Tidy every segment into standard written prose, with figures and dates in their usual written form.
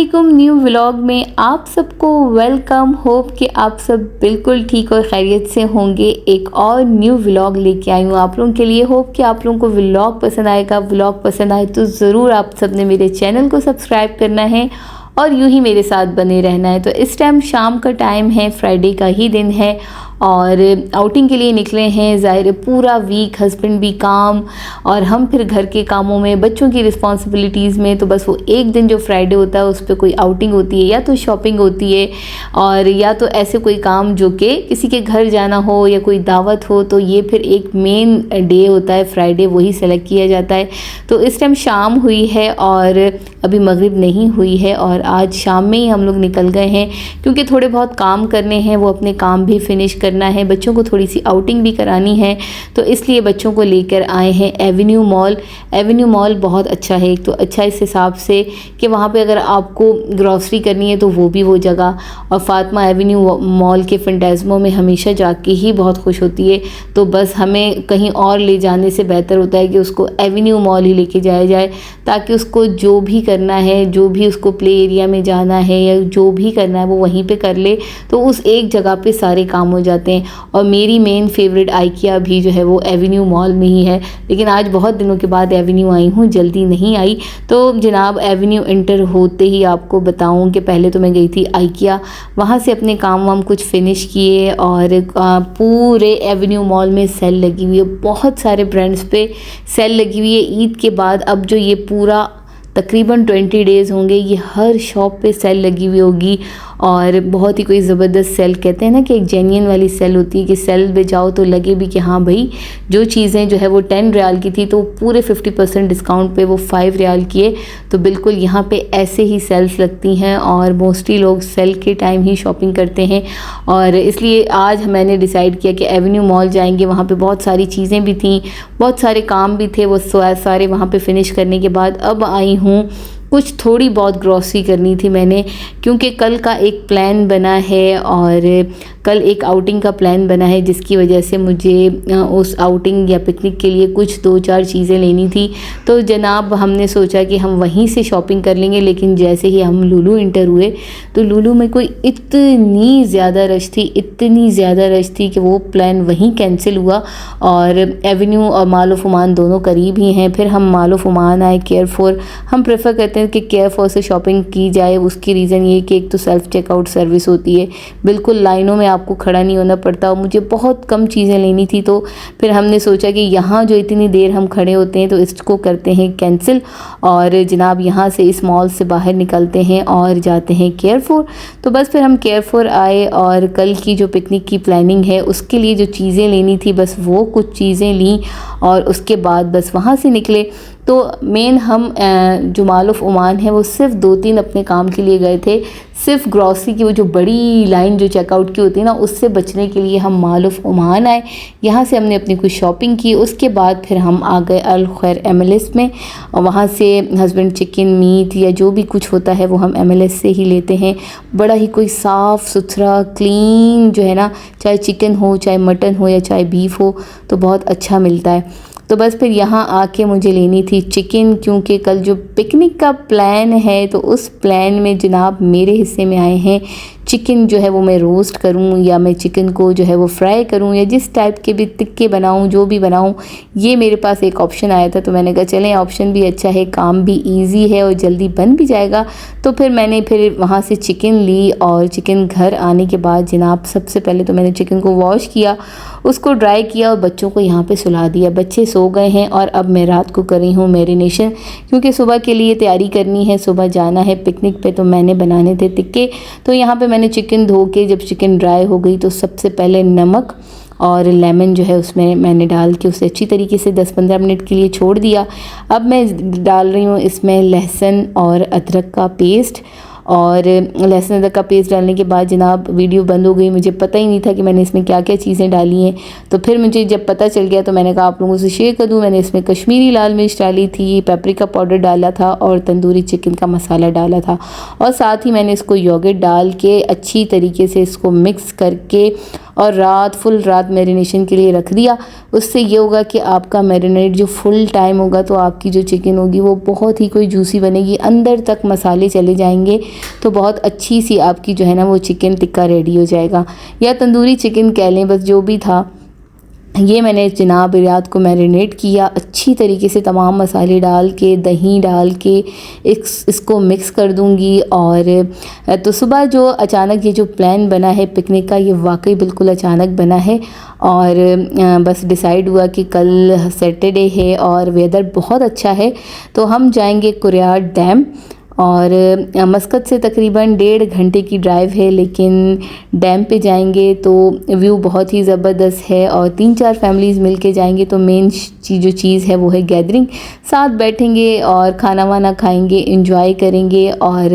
अस्सलामुअलैकुम। New vlog में आप सबको वेलकम। होप कि आप सब बिल्कुल ठीक और खैरियत से होंगे। एक और न्यू व्लॉग लेके आई हूँ आप लोगों के लिए। होप कि आप लोगों को व्लॉग पसंद आएगा। व्लॉग पसंद आए तो ज़रूर आप सब ने मेरे चैनल को सब्सक्राइब करना है और यूं ही मेरे साथ बने रहना है। तो इस टाइम शाम का टाइम है, फ्राइडे का ही दिन है और आउटिंग के लिए निकले हैं। ज़ाहिर है पूरा वीक हस्बैंड भी काम और हम फिर घर के कामों में, बच्चों की रिस्पॉन्सिबिलिटीज़ में। तो बस वो एक दिन जो फ्राइडे होता है उस पर कोई आउटिंग होती है, या तो शॉपिंग होती है और या तो ऐसे कोई काम जो कि किसी के घर जाना हो या कोई दावत हो। तो ये फिर एक मेन डे होता है फ्राइडे, वही सेलेक्ट किया जाता है। तो इस टाइम शाम हुई है और अभी मगरिब नहीं हुई है और आज शाम में ही हम लोग निकल गए हैं क्योंकि थोड़े बहुत काम करने हैं, वो अपने काम भी फिनिश करना है, बच्चों को थोड़ी सी आउटिंग भी करानी है। तो इसलिए बच्चों को लेकर आए हैं एवेन्यू मॉल। एवेन्यू मॉल बहुत अच्छा है। एक तो अच्छा इस हिसाब से कि वहाँ पे अगर आपको ग्रॉसरी करनी है तो वो भी वो जगह, और फातिमा एवेन्यू मॉल के फंटाज़मो में हमेशा जाके ही बहुत खुश होती है। तो बस हमें कहीं और ले जाने से बेहतर होता है कि उसको एवेन्यू मॉल ही लेके जाया जाए, ताकि उसको जो भी करना है, जो भी उसको प्ले एरिया में जाना है या जो भी करना है वो वहीं पे कर ले। तो उस एक जगह पे सारे काम हो जाते हैं। और मेरी मेन फेवरेट आइकिया भी जो है वो एवेन्यू मॉल में ही है, लेकिन आज बहुत दिनों के बाद एवेन्यू आई हूँ, जल्दी नहीं आई। तो जनाब एवेन्यू इंटर होते ही आपको बताऊँ कि पहले तो मैं गई थी आइकिया, वहाँ से अपने काम वाम कुछ फिनिश किए और पूरे एवेन्यू मॉल में सेल लगी हुई है। बहुत सारे ब्रांड्स पे सेल लगी हुई है। ईद के बाद अब जो ये पूरा तकरीबन 20 डेज़ होंगे, ये हर शॉप पे सेल लगी हुई होगी और बहुत ही कोई ज़बरदस्त सेल। कहते हैं ना कि एक जेन्युइन वाली सेल होती है कि सेल पे जाओ तो लगे भी कि हाँ भाई, जो चीज़ें जो है वो 10 रियाल की थी तो पूरे 50% डिस्काउंट पे वो 5 रियाल किए। तो बिल्कुल यहाँ पे ऐसे ही सेल्स लगती हैं और मोस्टली लोग सेल के टाइम ही शॉपिंग करते हैं। और इसलिए आज मैंने डिसाइड किया कि एवेन्यू मॉल जाएंगे। वहाँ पे बहुत सारी चीज़ें भी थी, बहुत सारे काम भी थे, वो सारे वहाँ पे फिनिश करने के बाद अब आई हूँ। कुछ थोड़ी बहुत ग्रॉसरी करनी थी मैंने, क्योंकि कल का एक प्लान बना है और कल एक आउटिंग का प्लान बना है, जिसकी वजह से मुझे उस आउटिंग या पिकनिक के लिए कुछ 2-4 चीज़ें लेनी थी। तो जनाब हमने सोचा कि हम वहीं से शॉपिंग कर लेंगे, लेकिन जैसे ही हम लुलु इंटर हुए तो लुलु में कोई इतनी ज़्यादा रश थी, इतनी ज़्यादा रश थी कि वो प्लान वहीं कैंसिल हुआ। और एवेन्यू और माल ऑफ ओमान दोनों करीब ही हैं। फिर हम माल ऑफ ओमान आए। केयरफॉर हम प्रेफर करते हैं कि केयरफॉर से शॉपिंग की जाए। उसकी रीज़न ये कि एक तो सेल्फ चेकआउट सर्विस होती है, बिल्कुल लाइनों में आपको खड़ा नहीं होना पड़ता। और मुझे बहुत कम चीज़ें लेनी थी, तो फिर हमने सोचा कि यहाँ जो इतनी देर हम खड़े होते हैं तो इसको करते हैं कैंसिल और जनाब यहाँ से इस मॉल से बाहर निकलते हैं और जाते हैं केयरफॉर। तो बस फिर हम केयरफॉर आए और कल की जो पिकनिक की प्लानिंग है उसके लिए जो चीज़ें लेनी थी बस वो कुछ चीज़ें लीं और उसके बाद बस वहाँ से निकले। तो मेन हम जो माल ऑफ ओमान है वो सिर्फ 2-3 अपने काम के लिए गए थे। सिर्फ ग्रॉसरी की वो जो बड़ी लाइन जो चेकआउट की होती है ना, उससे बचने के लिए हम माल ऑफ ओमान आए। यहाँ से हमने अपनी कुछ शॉपिंग की। उसके बाद फिर हम आ गए अल खैर MLS में और वहाँ से हस्बैंड चिकन मीट या जो भी कुछ होता है वो हम MLS से ही लेते हैं। बड़ा ही कोई साफ़ सुथरा क्लीन जो है ना, चाहे चिकन हो, चाहे मटन हो या चाहे बीफ हो, तो बहुत अच्छा मिलता है। तो बस फिर यहाँ आके मुझे लेनी थी चिकन, क्योंकि कल जो पिकनिक का प्लान है तो उस प्लान में जनाब मेरे हिस्से में आए हैं चिकन जो है वो मैं रोस्ट करूं या मैं चिकन को जो है वो फ्राई करूं या जिस टाइप के भी टिक्के बनाऊं, जो भी बनाऊं, ये मेरे पास एक ऑप्शन आया था। तो मैंने कहा चलें ऑप्शन भी अच्छा है, काम भी इजी है और जल्दी बन भी जाएगा। तो फिर मैंने वहाँ से चिकन ली और चिकन घर आने के बाद जनाब सबसे पहले तो मैंने चिकन को वॉश किया, उसको ड्राई किया और बच्चों को यहाँ पे सुला दिया। बच्चे सो गए हैं और अब मैं रात को कर रही हूँ मैरिनेशन, क्योंकि सुबह के लिए तैयारी करनी है, सुबह जाना है पिकनिक पे। तो मैंने बनाने थे टिक्के। तो यहाँ पे मैंने चिकन धो के जब चिकन ड्राई हो गई तो सबसे पहले नमक और लेमन जो है उसमें मैंने डाल के उसे अच्छी तरीके से 10-15 मिनट के लिए छोड़ दिया। अब मैं डाल रही हूँ इसमें लहसुन और अदरक का पेस्ट। और लहसुन अदरक का पेस्ट डालने के बाद जनाब वीडियो बंद हो गई। मुझे पता ही नहीं था कि मैंने इसमें क्या क्या चीज़ें डाली हैं। तो फिर मुझे जब पता चल गया तो मैंने कहा आप लोगों से शेयर कर दूँ। मैंने इसमें कश्मीरी लाल मिर्च डाली थी, पेपरिका पाउडर डाला था और तंदूरी चिकन का मसाला डाला था। और साथ ही मैंने इसको योगर्ट डाल के अच्छी तरीके से इसको मिक्स करके और फुल रात मैरिनेशन के लिए रख दिया। उससे ये होगा कि आपका मैरिनेट जो फुल टाइम होगा तो आपकी जो चिकन होगी वो बहुत ही कोई जूसी बनेगी, अंदर तक मसाले चले जाएंगे, तो बहुत अच्छी सी आपकी जो है ना वो चिकन टिक्का रेडी हो जाएगा, या तंदूरी चिकन कह लें, बस जो भी था। ये मैंने जनाब रात को मैरिनेट किया अच्छी तरीके से, तमाम मसाले डाल के, दही डाल के इसको मिक्स कर दूंगी। और तो सुबह जो अचानक ये जो प्लान बना है पिकनिक का, ये वाकई बिल्कुल अचानक बना है। और बस डिसाइड हुआ कि कल सैटरडे है और वेदर बहुत अच्छा है, तो हम जाएंगे कुरियाट डैम। और मस्कत से तकरीबन 1.5 घंटे की ड्राइव है, लेकिन डैम पे जाएंगे तो व्यू बहुत ही ज़बरदस्त है। और 3-4 फैमिलीज़ मिलके जाएंगे तो मेन जो चीज़ है वो है गैदरिंग, साथ बैठेंगे और खाना वाना खाएंगे, एंजॉय करेंगे और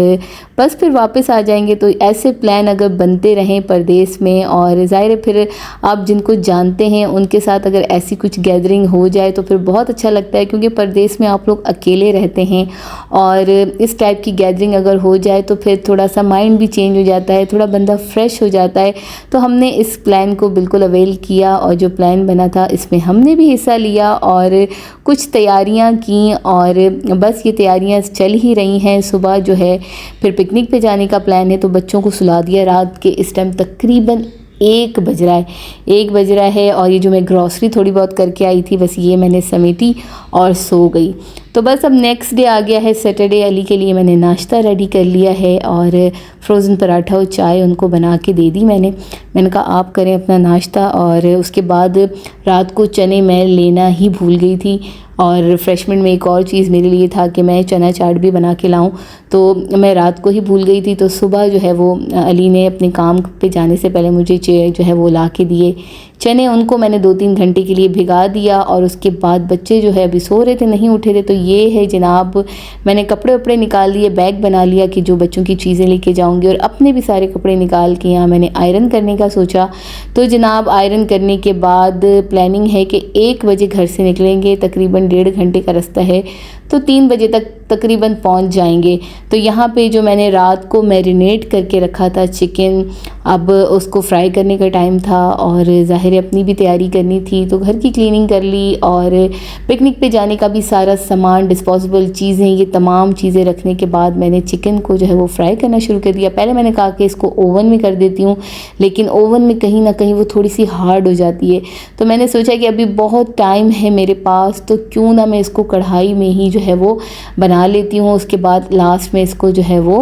बस फिर वापस आ जाएंगे। तो ऐसे प्लान अगर बनते रहें परदेश में, और ज़ाहिर है फिर आप जिनको जानते हैं उनके साथ अगर ऐसी कुछ गैदरिंग हो जाए तो फिर बहुत अच्छा लगता है, क्योंकि परदेश में आप लोग अकेले रहते हैं और इस टाइप की गैदरिंग अगर हो जाए तो फिर थोड़ा सा माइंड भी चेंज हो जाता है, थोड़ा बंदा फ्रेश हो जाता है। तो हमने इस प्लान को बिल्कुल अवेल किया और जो प्लान बना था इसमें हमने भी हिस्सा लिया और कुछ तैयारियां की, और बस ये तैयारियां चल ही रही हैं। सुबह जो है फिर पिकनिक पे जाने का प्लान है, तो बच्चों को सुला दिया रात के इस टाइम तकरीबन 1 बज रहा है। और ये जो मैं ग्रॉसरी थोड़ी बहुत करके आई थी बस ये मैंने समेटी और सो गई। तो बस अब नेक्स्ट डे आ गया है सैटरडे। अली के लिए मैंने नाश्ता रेडी कर लिया है और फ्रोज़न पराठा और चाय उनको बना के दे दी मैंने कहा आप करें अपना नाश्ता। और उसके बाद रात को चने मैं लेना ही भूल गई थी, और रिफ़्रेशमेंट में एक और चीज़ मेरे लिए था कि मैं चना चाट भी बना के लाऊं, तो मैं रात को ही भूल गई थी। तो सुबह जो है वो अली ने अपने काम पे जाने से पहले मुझे जो है वो ला के दिए चने। उनको मैंने 2-3 घंटे के लिए भिगा दिया और उसके बाद बच्चे जो है अभी सो रहे थे, नहीं उठे थे। तो ये है जनाब, मैंने कपड़े वपड़े निकाल लिए, बैग बना लिया कि जो बच्चों की चीज़ें लेके जाऊंगी, और अपने भी सारे कपड़े निकाल के यहाँ मैंने आयरन करने का सोचा। तो जनाब आयरन करने के बाद प्लानिंग है कि 1 बजे घर से निकलेंगे, तकरीबन 1.5 घंटे का रास्ता है, तो 3 बजे तक तकरीबन पहुंच जाएंगे। तो यहाँ पे जो मैंने रात को मैरिनेट करके रखा था चिकन, अब उसको फ्राई करने का टाइम था और ज़ाहिर है अपनी भी तैयारी करनी थी, तो घर की क्लीनिंग कर ली और पिकनिक पे जाने का भी सारा सामान, डिस्पोजेबल चीज़ें, ये तमाम चीज़ें रखने के बाद मैंने चिकन को जो है वो फ्राई करना शुरू कर दिया। पहले मैंने कहा कि इसको ओवन में कर देती हूँ, लेकिन ओवन में कहीं ना कहीं वो थोड़ी सी हार्ड हो जाती है, तो मैंने सोचा कि अभी बहुत टाइम है मेरे पास, तो क्यों ना मैं इसको कढ़ाई में ही जो है वो बना लेती हूँ। उसके बाद लास्ट में इसको जो है वो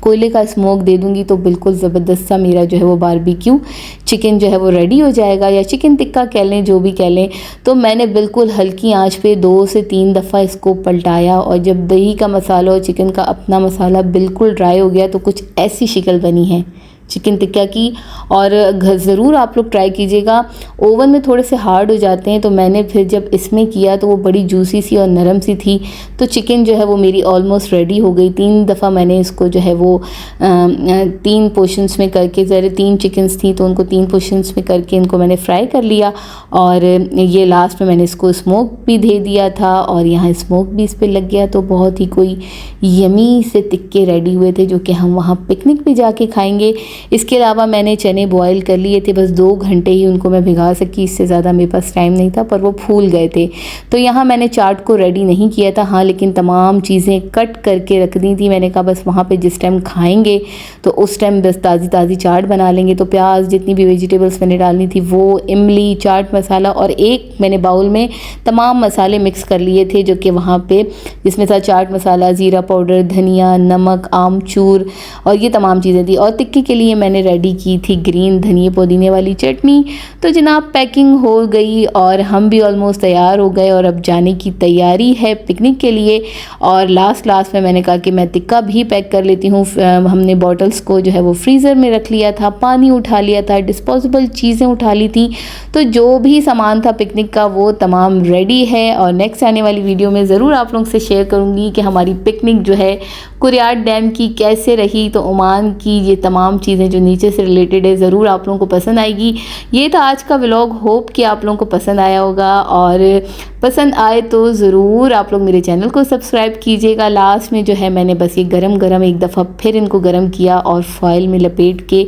कोयले का स्मोक दे दूंगी, तो बिल्कुल ज़बरदस्त सा मेरा जो है वो बारबेक्यू चिकन जो है वो रेडी हो जाएगा, या चिकन टिक्का कह लें, जो भी कह लें। तो मैंने बिल्कुल हल्की आंच पे 2 से 3 दफ़ा इसको पलटाया, और जब दही का मसाला और चिकन का अपना मसाला बिल्कुल ड्राई हो गया तो कुछ ऐसी शक्ल बनी है चिकन टिक्का की। और ज़रूर आप लोग ट्राई कीजिएगा। ओवन में थोड़े से हार्ड हो जाते हैं, तो मैंने फिर जब इसमें किया तो वो बड़ी जूसी सी और नरम सी थी। तो चिकन जो है वो मेरी ऑलमोस्ट रेडी हो गई। 3 दफ़ा मैंने इसको जो है वो 3 पोर्शंस में करके, ज़रा 3 चिकन्स थी तो उनको 3 पोर्शंस में करके इनको मैंने फ्राई कर लिया। और ये लास्ट में मैंने इसको स्मोक भी दे दिया था, और यहाँ स्मोक भी इस पर लग गया। तो बहुत ही कोई यमी से टिक्के रेडी हुए थे, जो कि हम वहाँ पिकनिक पे जाके खाएंगे। इसके अलावा मैंने चने बॉईल कर लिए थे, बस 2 घंटे ही उनको मैं भिगा सकी, इससे ज़्यादा मेरे पास टाइम नहीं था, पर वो फूल गए थे। तो यहाँ मैंने चाट को रेडी नहीं किया था, हाँ, लेकिन तमाम चीज़ें कट करके रख दी थी। मैंने कहा बस वहाँ पे जिस टाइम खाएंगे तो उस टाइम बस ताज़ी ताज़ी चाट बना लेंगे। तो प्याज, जितनी भी वेजिटेबल्स मैंने डालनी थी वो, इमली, चाट मसाला, और एक मैंने बाउल में तमाम मसाले मिक्स कर लिए थे, जो कि वहाँ पे जिसमें था चाट मसाला, ज़ीरा पाउडर, धनिया, नमक, आमचूर, और ये तमाम चीज़ें थी। और टिक्की के लिए मैंने रेडी की थी ग्रीन धनिया पुदीने वाली चटनी। तो जनाब पैकिंग हो गई और हम भी ऑलमोस्ट तैयार हो गए, और अब जाने की तैयारी है पिकनिक के लिए। और लास्ट में मैंने कहा कि मैं टिक्का भी पैक कर लेती हूँ। हमने बॉटल्स को जो है वो फ्रीज़र में रख लिया था, पानी उठा लिया था, डिस्पोजेबल चीज़ें उठा ली थी। तो जो भी सामान था पिकनिक का वो तमाम रेडी है, और नेक्स्ट आने वाली वीडियो में ज़रूर आप लोगों से शेयर करूँगी कि हमारी पिकनिक जो है कुरियाट डैम की कैसे रही। तो ओमान की ये तमाम चीज़ें चीज़ें जो नेचर से रिलेटेड है ज़रूर आप लोगों को पसंद आएगी। ये था आज का व्लॉग, होप कि आप लोगों को पसंद आया होगा, और पसंद आए तो ज़रूर आप लोग मेरे चैनल को सब्सक्राइब कीजिएगा। लास्ट में जो है मैंने बस ये गरम गरम एक दफ़ा फिर इनको गरम किया और फॉइल में लपेट के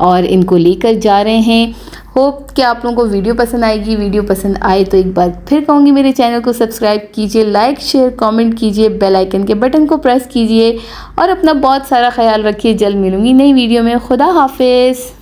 और इनको लेकर जा रहे हैं। होप कि आप लोगों को वीडियो पसंद आएगी। वीडियो पसंद आए तो एक बार फिर कहूँगी मेरे चैनल को सब्सक्राइब कीजिए, लाइक शेयर कमेंट कीजिए, बेल आइकन के बटन को प्रेस कीजिए और अपना बहुत सारा ख्याल रखिए। जल्द मिलूँगी नई वीडियो में। खुदा हाफिज़।